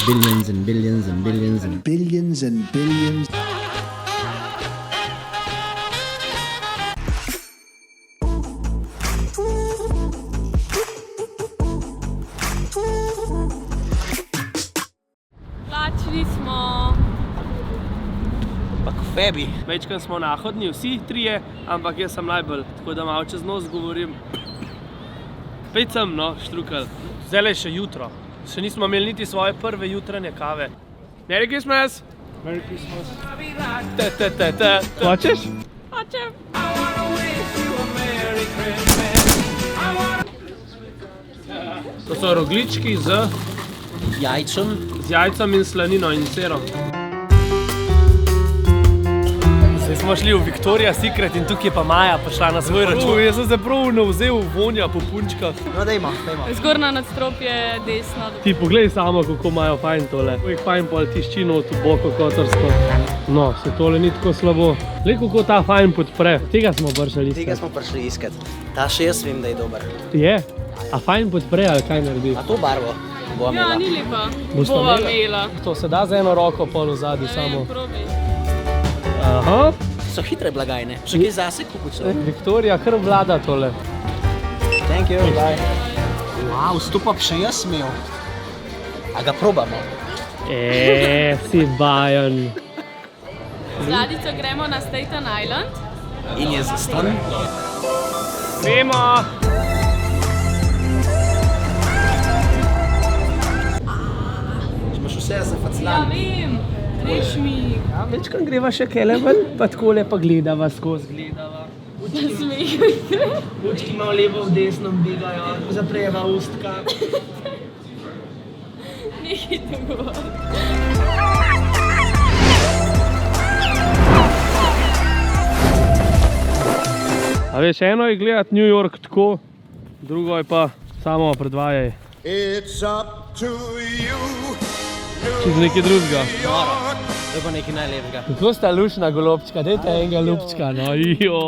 billions and billions and billions and billions and billions. Lačni smo. Pa kofebi. Večkrat smo nahodni, vsi trije, ampak jaz sem najbolj, tako da malo čez nos govorim. Spet sem, no, štrukal. Zdaj je še jutro. Še nismo imeli niti svoje prve jutranje kave. Merry Christmas! Merry Christmas! Hočeš? Hočem. To so rogljički z jajcem in slanino in serom. Zdaj smo šli v Victoria's Secret in tukaj je pa Maja prišla na svoj račun. Jaz sem se prav navzel vonja po punčkah. No, dajmo. Zgornja nadstropje, desno. Ti poglej samo, kako imajo fajn tole. Jih fajn pol tiščino v boko kotorsko. No, se tole ni tako slabo. Glej, kako ta fajn podpre. Tega smo prišli iskat. Tega smo prišli iskat. Ta še jaz vem, da je dober. Je? A fajn podpre ali kaj naredi? A to barvo bova imela? Ja, ni lepa. Bosta Bova imela? imela. To se da z eno roko pol v zadnji samo. Probi. Aha. So hitre blagajne. Še kaj zase kupič. Viktorija kar vlada tole. Thank you, bye. Wow, stopap še jaz imel. A ga probamo? Si bajan. Z Ladico gremo na Staten Island. In je zaston. Gremo! Če imaš vse za Ja, faclan. vem. Reš mi. Ja, večkrat greva še kele ven, pa takole pa gledava, skozi gledava. Smeh. Učki malo levo v desno begajo, zaprejeva ustka. Nekaj tako. A veš, eno je gledati New York tako, drugo je pa samo predvajaj. It's up to you. Čez nekaj drugega. To je pa nekaj najlepega. Kako sta lušna golobčka, dajte enega lupčka, no jo.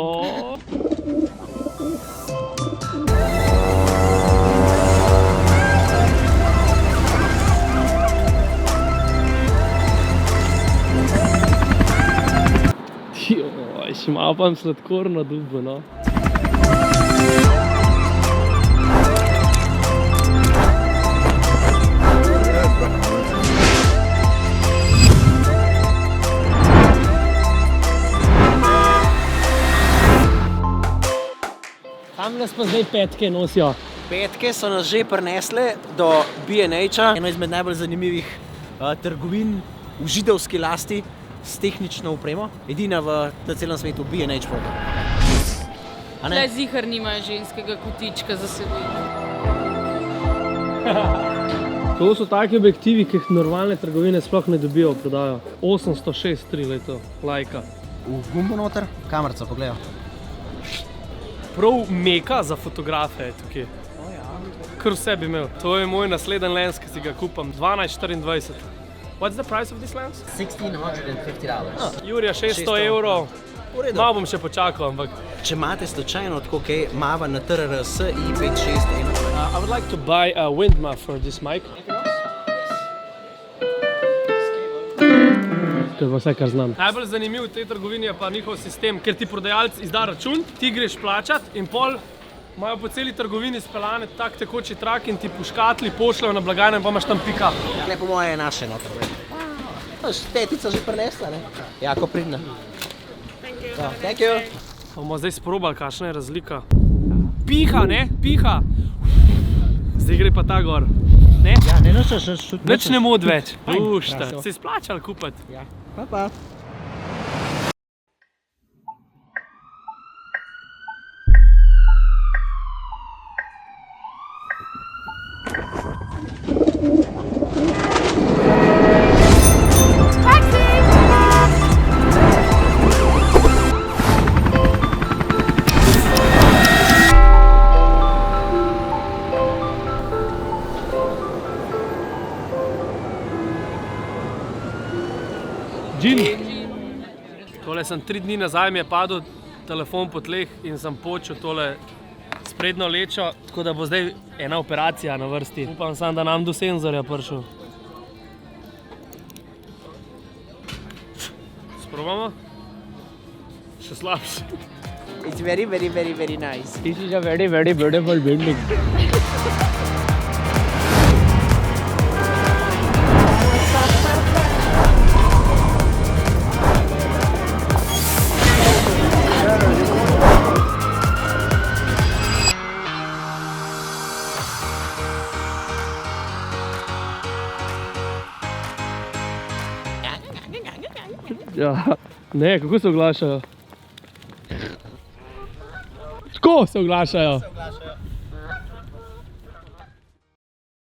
Joj, še malo pa sladkorno dubo, no. Tam nas pa zdaj petke nosijo. Petke so nas že prinesle do B&H-a, eno izmed najbolj zanimivih trgovin v židovski lasti s tehnično opremo. Edina na celem svetu B&H foto. A Tle ne? zihar nimajo ženskega kotička za sebe. To so taki objektivi, ki jih normalne trgovine sploh ne dobijo v prodajo. 806 leto, lajka. V gumbo noter, kamerca, pogledajo. Prav meka za fotografe je tukaj. Kar vse bi imel. To je moj naslednji lens, ki si ga kupam. 1224. What's the price of this lens? $1,650. Jurija, 600 evrov. V redu. Malo bom še počakal, ampak... Če imate slučajno tako kaj mava na TRRS i561. I would like to buy a wind muff for this mic. To je pa vse, kar znam. Najbolj zanimiv v tej trgovini je pa njihov sistem, ker ti prodajalec izda račun, ti greš plačat in pol imajo po celi trgovini speljane tak tekoči trak in ti po škatli pošljajo na blagajno in pa imaš tam pick-up. Tle po moje je naše noter. Tetica že prinesla, ne? Jako pridna. Thank you. Bomo zdaj sprobali, kakšna je razlika. Piha, ne? Piha! Zdaj gre pa ta gor. Ne? Ja, ne nočeš šut. Nič ne mod več. Pušta. Se je splačal kupiti. Ja. Pa pa. Džin. Tole sem 3 dni nazaj, mi je padel telefon po tleh in sem počel tole sprednjo lečo, tako da bo zdaj ena operacija na vrsti. Upam sam, da nam do senzorja prišel. Probamo? Še slabše. It's very, very, very, very nice. This is a very, very beautiful building. Ja, ne, kako se oglašajo? Tako se oglašajo.